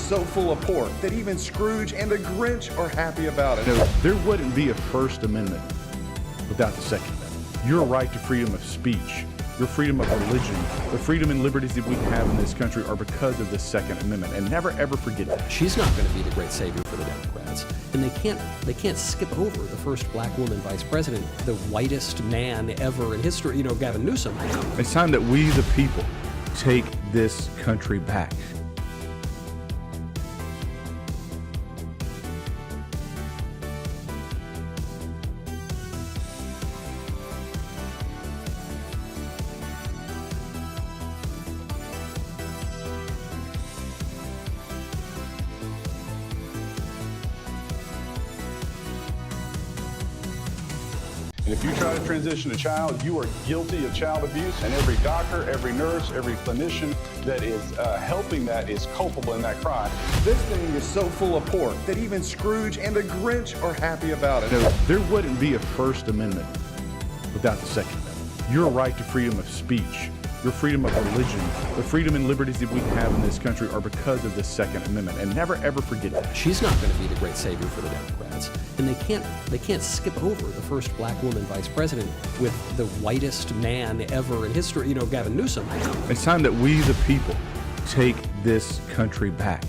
so full of pork that even Scrooge and the Grinch are happy about it. No, there wouldn't be a First Amendment without the Second Amendment. Your right to freedom of speech, your freedom of religion, the freedom and liberties that we have in this country are because of the Second Amendment. And never ever forget that. She's not going to be the great savior for the Democrats. And they can't skip over the first black woman vice president, the whitest man ever in history, Gavin Newsom. It's time that we, the people, take this country back. And if you try to transition a child, you are guilty of child abuse, and every doctor, every nurse, every clinician that is helping that is culpable in that crime. This thing is so full of pork that even Scrooge and the Grinch are happy about it. No, there wouldn't be a First Amendment without the Second Amendment. Your right to freedom of speech, your freedom of religion, the freedom and liberties that we have in this country are because of the Second Amendment. And never ever forget that. She's not going to be the great savior for the Democrats. And they can't skip over the first black woman vice president with the whitest man ever in history, Gavin Newsom. It's time that we, the people, take this country back.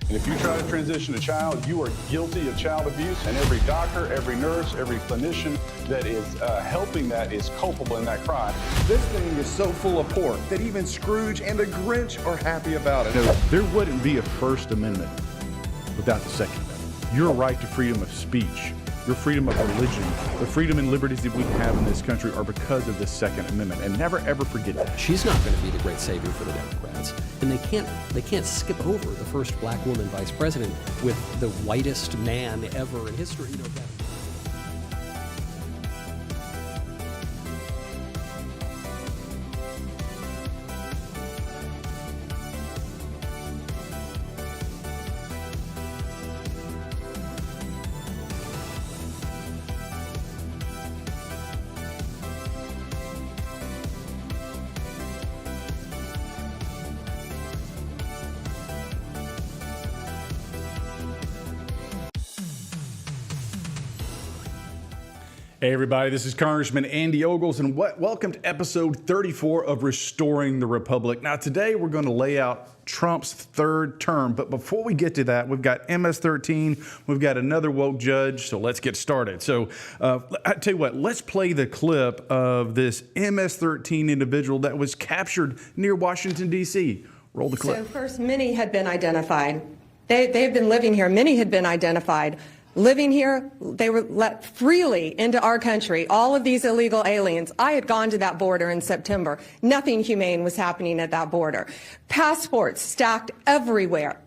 And if you try to transition a child, you are guilty of child abuse, and every doctor, every nurse, every clinician that is helping that is culpable in that crime. This thing is so full of pork that even Scrooge and the Grinch are happy about it. No, there wouldn't be a First Amendment without the Second Amendment. Your right to freedom of speech, your freedom of religion, the freedom and liberties that we have in this country are because of the Second Amendment. And never ever forget that. She's not going to be the great savior for the Democrats. And they can't skip over the first black woman vice president with the whitest man ever in history, Gavin. Hey everybody, this is Congressman Andy Ogles, and welcome to episode 34 of Restoring the Republic. Now today we're going to lay out Trump's third term, but before we get to that, we've got MS-13, we've got another woke judge, so let's get started. So I tell you what, let's play the clip of this MS-13 individual that was captured near Washington, D.C. Roll the clip. So first, many had been identified. They've been living here. Many had been identified. Living here, they were let freely into our country, all of these illegal aliens. I had gone to that border in September. Nothing humane was happening at that border. Passports stacked everywhere,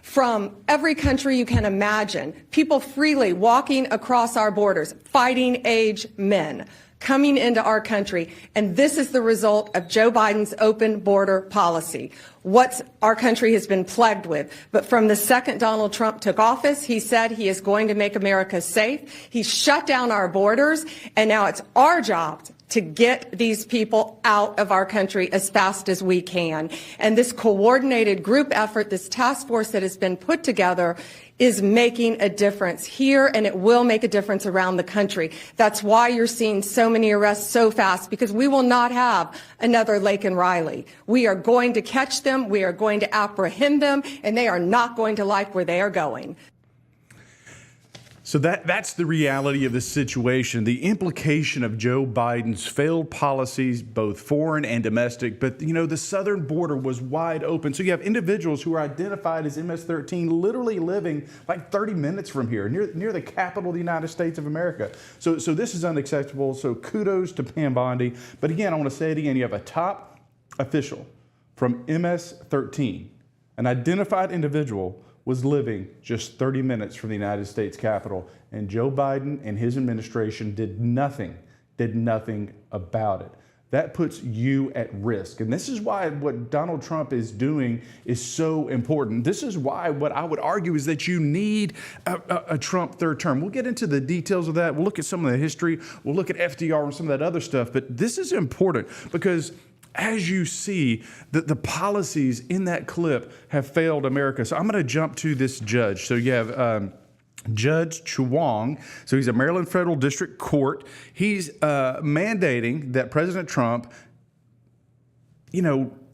from every country you can imagine. People freely walking across our borders, fighting age men coming into our country. And this is the result of Joe Biden's open border policy. What our country has been plagued with. But from the second Donald Trump took office, he said he is going to make America safe. He shut down our borders, and now it's our job to get these people out of our country as fast as we can. And this coordinated group effort, this task force that has been put together, is making a difference here, and it will make a difference around the country. That's why you're seeing so many arrests so fast, because we will not have another Laken Riley. We are going to catch them, we are going to apprehend them, and they are not going to like where they are going. So that's the reality of the situation, the implication of Joe Biden's failed policies, both foreign and domestic. But, the southern border was wide open. So you have individuals who are identified as MS-13 literally living like 30 minutes from here, near the capital of the United States of America. So this is unacceptable. So kudos to Pam Bondi. But again, I want to say it again. You have a top official from MS-13, an identified individual was living just 30 minutes from the United States Capitol, and Joe Biden and his administration did nothing did nothing about it. That puts you at risk. And this is why what Donald Trump is doing is so important. This is why what I would argue is that you need a Trump third term. We'll get into the details of that. We'll look at some of the history. We'll look at FDR and some of that other stuff. But this is important because as you see, the policies in that clip have failed America. So I'm going to jump to this judge. So you have Judge Chuang. So he's a Maryland Federal District Court. He's mandating that President Trump,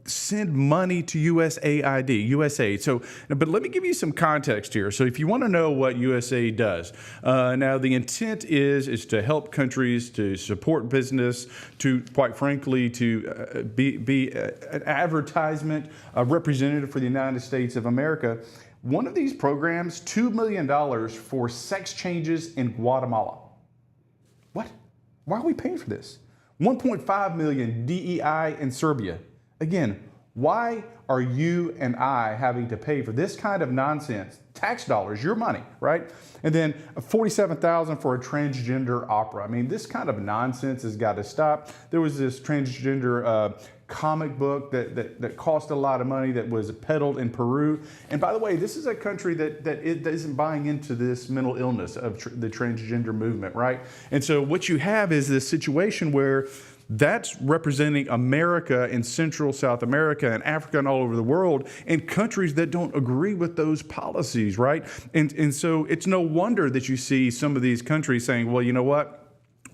send money to USAID. So, but let me give you some context here. So if you want to know what USAID does, now the intent is to help countries, to support business, to, quite frankly, to be an advertisement, a representative for the United States of America. One of these programs, $2 million for sex changes in Guatemala. What? Why are we paying for this? 1.5 million DEI in Serbia. Again, why are you and I having to pay for this kind of nonsense? Tax dollars, your money, right? And then $47,000 for a transgender opera. I mean, this kind of nonsense has got to stop. There was this transgender comic book that cost a lot of money that was peddled in Peru. And by the way, this is a country that isn't buying into this mental illness of the transgender movement, right? And so what you have is this situation where that's representing America and Central South America and Africa and all over the world, and countries that don't agree with those policies, right? And so it's no wonder that you see some of these countries saying, well, you know what?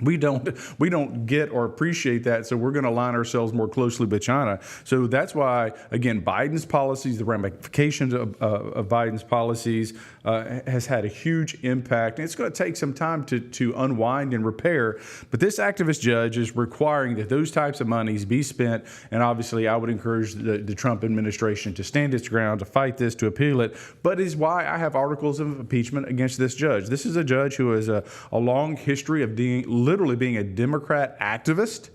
We don't get or appreciate that, so we're going to align ourselves more closely with China. So that's why, again, Biden's policies, the ramifications of Biden's policies has had a huge impact. And it's going to take some time to unwind and repair. But this activist judge is requiring that those types of monies be spent. And obviously, I would encourage the Trump administration to stand its ground, to fight this, to appeal it. But is why I have articles of impeachment against this judge. This is a judge who has a long history of literally being a Democrat activist,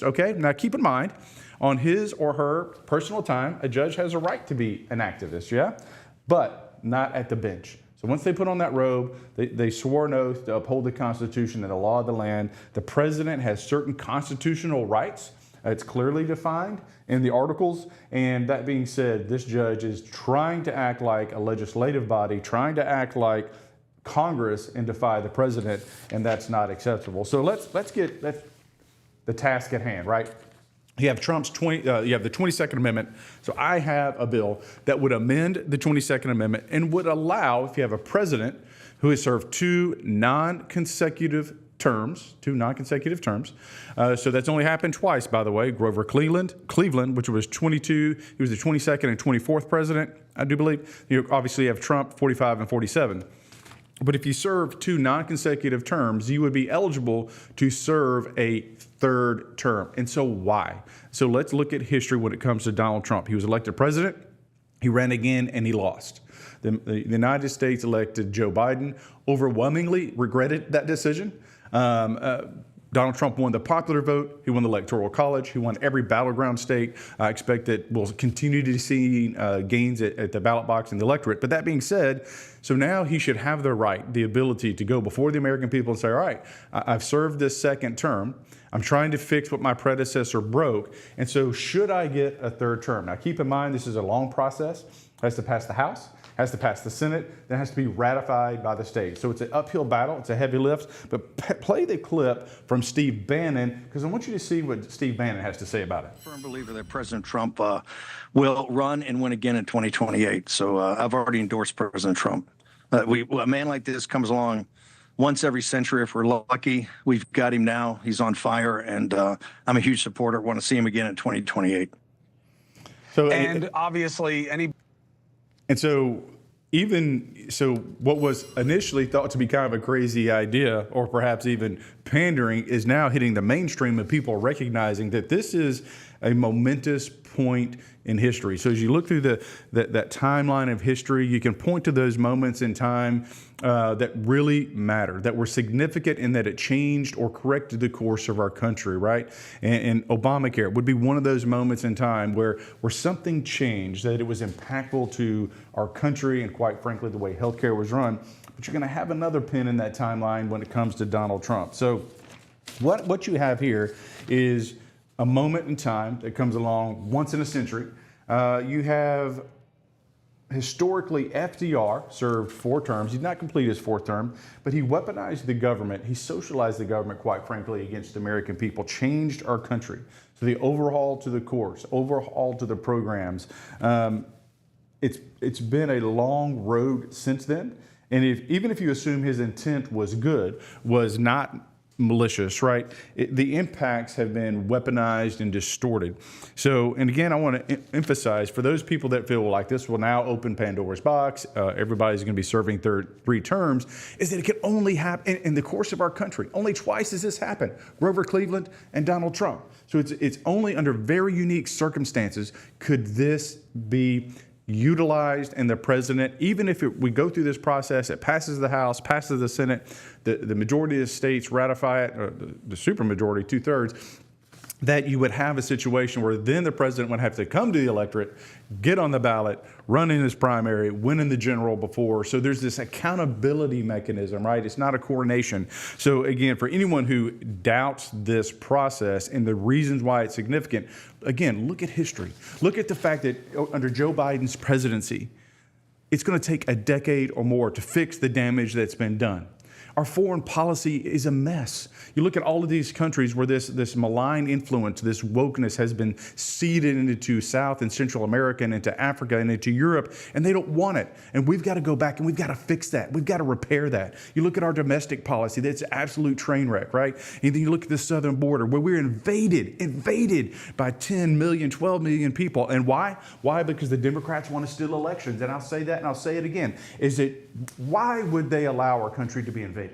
okay? Now keep in mind, on his or her personal time, a judge has a right to be an activist, yeah? But not at the bench. So once they put on that robe, they swore an oath to uphold the Constitution and the law of the land. The president has certain constitutional rights. It's clearly defined in the articles. And that being said, this judge is trying to act like a legislative body, trying to act like Congress and defy the president, and that's not acceptable. So let's get the task at hand, right? You have Trump's you have the 22nd Amendment. So I have a bill that would amend the 22nd Amendment and would allow, if you have a president who has served two non-consecutive terms, so that's only happened twice, by the way. Grover Cleveland, which was 22, he was the 22nd and 24th president, I do believe. You obviously have Trump, 45 and 47. But if you serve two non-consecutive terms, you would be eligible to serve a third term. And so why? So let's look at history when it comes to Donald Trump. He was elected president, he ran again, and he lost. The United States elected Joe Biden, overwhelmingly regretted that decision. Donald Trump won the popular vote. He won the Electoral College. He won every battleground state. I expect that we'll continue to see gains at the ballot box and the electorate. But that being said, so now he should have the right, the ability to go before the American people and say, all right, I've served this second term. I'm trying to fix what my predecessor broke. And so should I get a third term? Now, keep in mind, this is a long process. It has to pass the House, has to pass the Senate, then has to be ratified by the state. So it's an uphill battle. It's a heavy lift. But play the clip from Steve Bannon, because I want you to see what Steve Bannon has to say about it. Firm believer that President Trump will run and win again in 2028. So I've already endorsed President Trump. A man like this comes along once every century if we're lucky. We've got him now. He's on fire, and I'm a huge supporter. Want to see him again in 2028. So, and obviously, what was initially thought to be kind of a crazy idea, or perhaps even pandering, is now hitting the mainstream of people recognizing that this is a momentous point in history. So as you look through that timeline of history, you can point to those moments in time that really matter, that were significant in that it changed or corrected the course of our country, right? And Obamacare would be one of those moments in time where something changed, that it was impactful to our country and, quite frankly, the way healthcare was run. But you're going to have another pin in that timeline when it comes to Donald Trump. So What you have here is a moment in time that comes along once in a century. You have historically FDR served 4 terms. He did not complete his 4th term, but he weaponized the government. He socialized the government, quite frankly, against the American people, changed our country. So the overhaul to the courts, overhaul to the programs. It's been a long road since then. And even if you assume his intent was good, was not malicious, right? The impacts have been weaponized and distorted. So, and again, I want to emphasize for those people that feel like this will now open Pandora's box, everybody's going to be serving 3 terms, is that it can only happen in the course of our country. Only twice has this happened: Grover Cleveland and Donald Trump. So it's only under very unique circumstances could this be utilized, and the president, even if we go through this process, it passes the House, passes the Senate, the majority of the states ratify it, or the supermajority, 2/3, that you would have a situation where then the president would have to come to the electorate, get on the ballot, run in his primary, win in the general before. So there's this accountability mechanism, right? It's not a coronation. So again, for anyone who doubts this process and the reasons why it's significant, again, look at history. Look at the fact that under Joe Biden's presidency, it's going to take a decade or more to fix the damage that's been done. Our foreign policy is a mess. You look at all of these countries where this malign influence, this wokeness has been seeded into South and Central America and into Africa and into Europe, and they don't want it. And we've got to go back and we've got to fix that. We've got to repair that. You look at our domestic policy, that's an absolute train wreck, right? And then you look at the southern border where we're invaded by 10 million, 12 million people. And why? Why? Because the Democrats want to steal elections. And I'll say that and I'll say it again. Why would they allow our country to be invaded?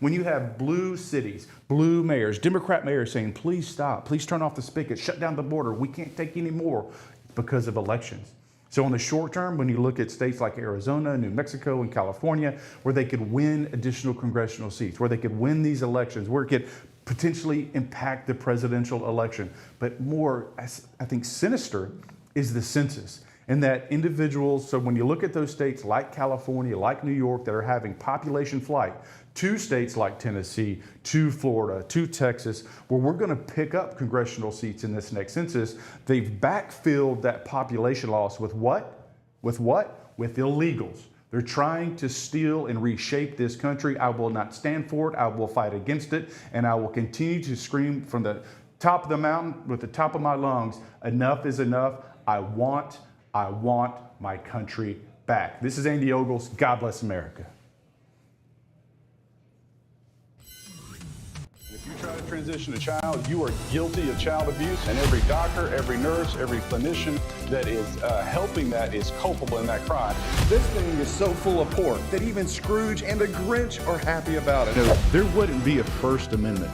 When you have blue cities, blue mayors, Democrat mayors saying, please stop, please turn off the spigot, shut down the border, we can't take any more, because of elections. So in the short term, when you look at states like Arizona, New Mexico, and California, where they could win additional congressional seats, where they could win these elections, where it could potentially impact the presidential election. But more, I think, sinister is the census. And that individuals, so when you look at those states like California, like New York, that are having population flight, to states like Tennessee, to Florida, to Texas, where we're going to pick up congressional seats in this next census, they've backfilled that population loss with what? With what? With illegals. They're trying to steal and reshape this country. I will not stand for it. I will fight against it. And I will continue to scream from the top of the mountain with the top of my lungs, enough is enough. I want my country back. This is Andy Ogles. God bless America. If you try to transition a child, you are guilty of child abuse, and every doctor, every nurse, every clinician that is helping that is culpable in that crime. This thing is so full of pork that even Scrooge and the Grinch are happy about it. No, there wouldn't be a First Amendment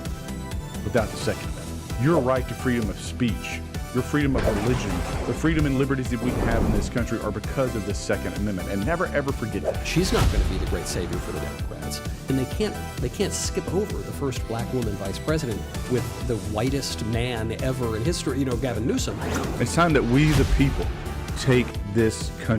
without the Second Amendment. Your right to freedom of speech, your freedom of religion, the freedom and liberties that we have in this country are because of the Second Amendment. And never, ever forget that. She's not going to be the great savior for the Democrats. And they can't skip over the first black woman vice president with the whitest man ever in history, Gavin Newsom. It's time that we, the people, take this country